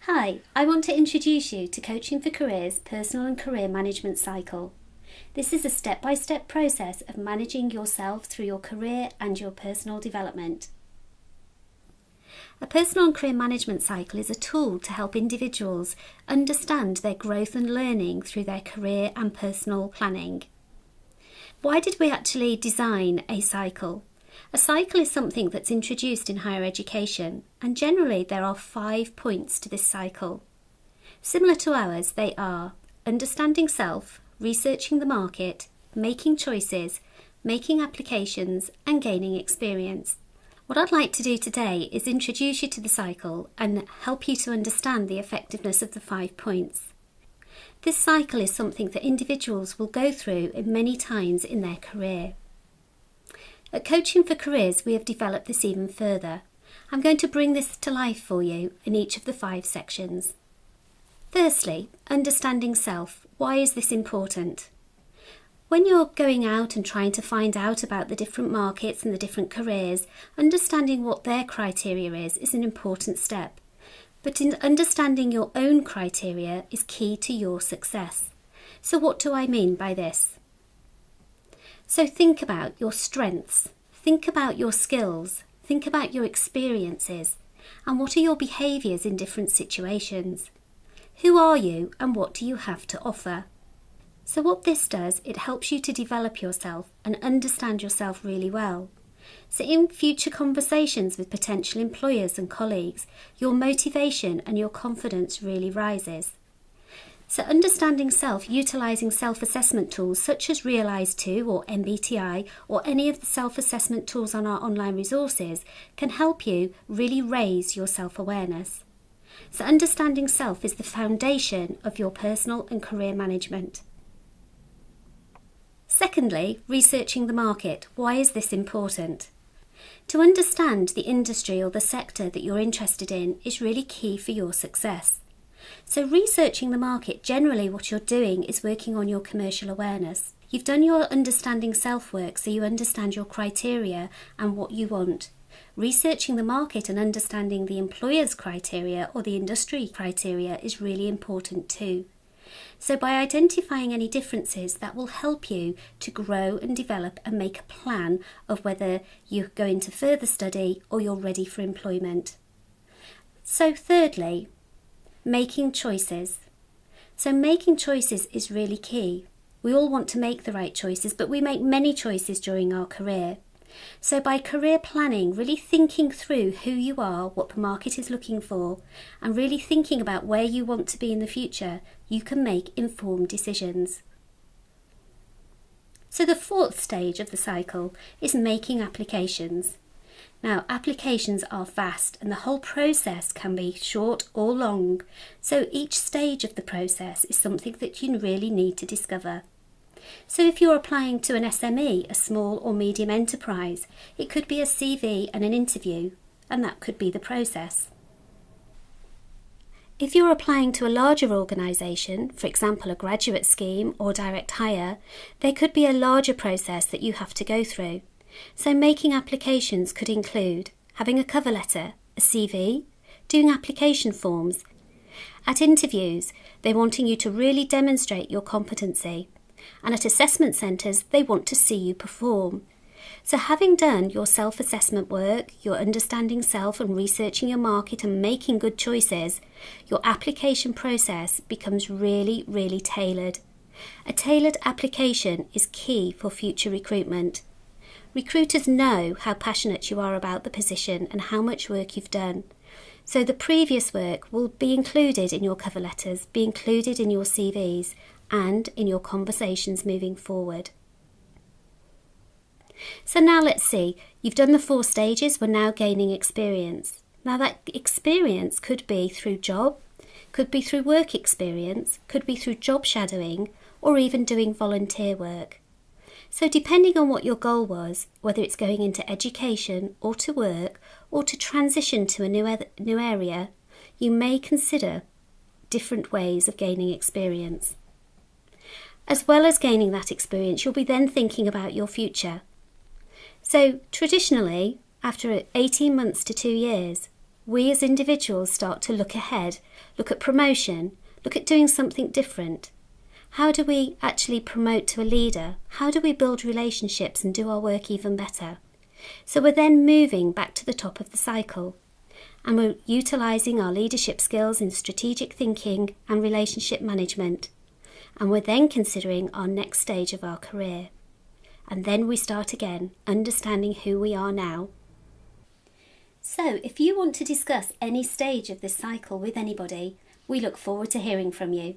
Hi, I want to introduce you to Coaching for Careers Personal and Career Management Cycle. This is a step-by-step process of managing yourself through your career and your personal development. A personal and career management cycle is a tool to help individuals understand their growth and learning through their career and personal planning. Why did we actually design a cycle? A cycle is something that's introduced in higher education, and generally there are 5 points to this cycle. Similar to ours, they are understanding self, researching the market, making choices, making applications, and gaining experience. What I'd like to do today is introduce you to the cycle and help you to understand the effectiveness of the 5 points. This cycle is something that individuals will go through many times in their career. At Coaching for Careers, we have developed this even further. I'm going to bring this to life for you in each of the 5 sections. Firstly, understanding self. Why is this important? When you're going out and trying to find out about the different markets and the different careers, understanding what their criteria is an important step. But in understanding your own criteria is key to your success. So what do I mean by this? So think about your strengths, think about your skills, think about your experiences, and what are your behaviours in different situations? Who are you and what do you have to offer? So what this does, it helps you to develop yourself and understand yourself really well. So in future conversations with potential employers and colleagues, your motivation and your confidence really rises. So understanding self, utilising self-assessment tools such as Realise 2 or MBTI or any of the self-assessment tools on our online resources can help you really raise your self-awareness. So understanding self is the foundation of your personal and career management. Secondly, researching the market. Why is this important? To understand the industry or the sector that you're interested in is really key for your success. So researching the market, generally what you're doing is working on your commercial awareness. You've done your understanding self work, so you understand your criteria and what you want. Researching the market and understanding the employer's criteria or the industry criteria is really important too. So by identifying any differences, that will help you to grow and develop and make a plan of whether you go into further study or you're ready for employment. So thirdly, making choices. So making choices is really key. We all want to make the right choices, but we make many choices during our career. So by career planning, really thinking through who you are, what the market is looking for, and really thinking about where you want to be in the future, you can make informed decisions. So the 4th stage of the cycle is making applications. Now, applications are vast and the whole process can be short or long, so each stage of the process is something that you really need to discover. So if you're applying to an SME, a small or medium enterprise, it could be a CV and an interview, and that could be the process. If you're applying to a larger organisation, for example a graduate scheme or direct hire, there could be a larger process that you have to go through. So making applications could include having a cover letter, a CV, doing application forms. At interviews, they're wanting you to really demonstrate your competency. And at assessment centres, they want to see you perform. So having done your self-assessment work, your understanding self and researching your market and making good choices, your application process becomes really, really tailored. A tailored application is key for future recruitment. Recruiters know how passionate you are about the position and how much work you've done. So the previous work will be included in your cover letters, be included in your CVs and in your conversations moving forward. So now let's see, you've done the 4 stages, we're now gaining experience. Now that experience could be through job, could be through work experience, could be through job shadowing or even doing volunteer work. So depending on what your goal was, whether it's going into education or to work or to transition to a new area, you may consider different ways of gaining experience. As well as gaining that experience, you'll be then thinking about your future. So traditionally, after 18 months to 2 years, we as individuals start to look ahead, look at promotion, look at doing something different. How do we actually promote to a leader? How do we build relationships and do our work even better? So we're then moving back to the top of the cycle, and we're utilising our leadership skills in strategic thinking and relationship management. And we're then considering our next stage of our career. And then we start again, understanding who we are now. So if you want to discuss any stage of this cycle with anybody, we look forward to hearing from you.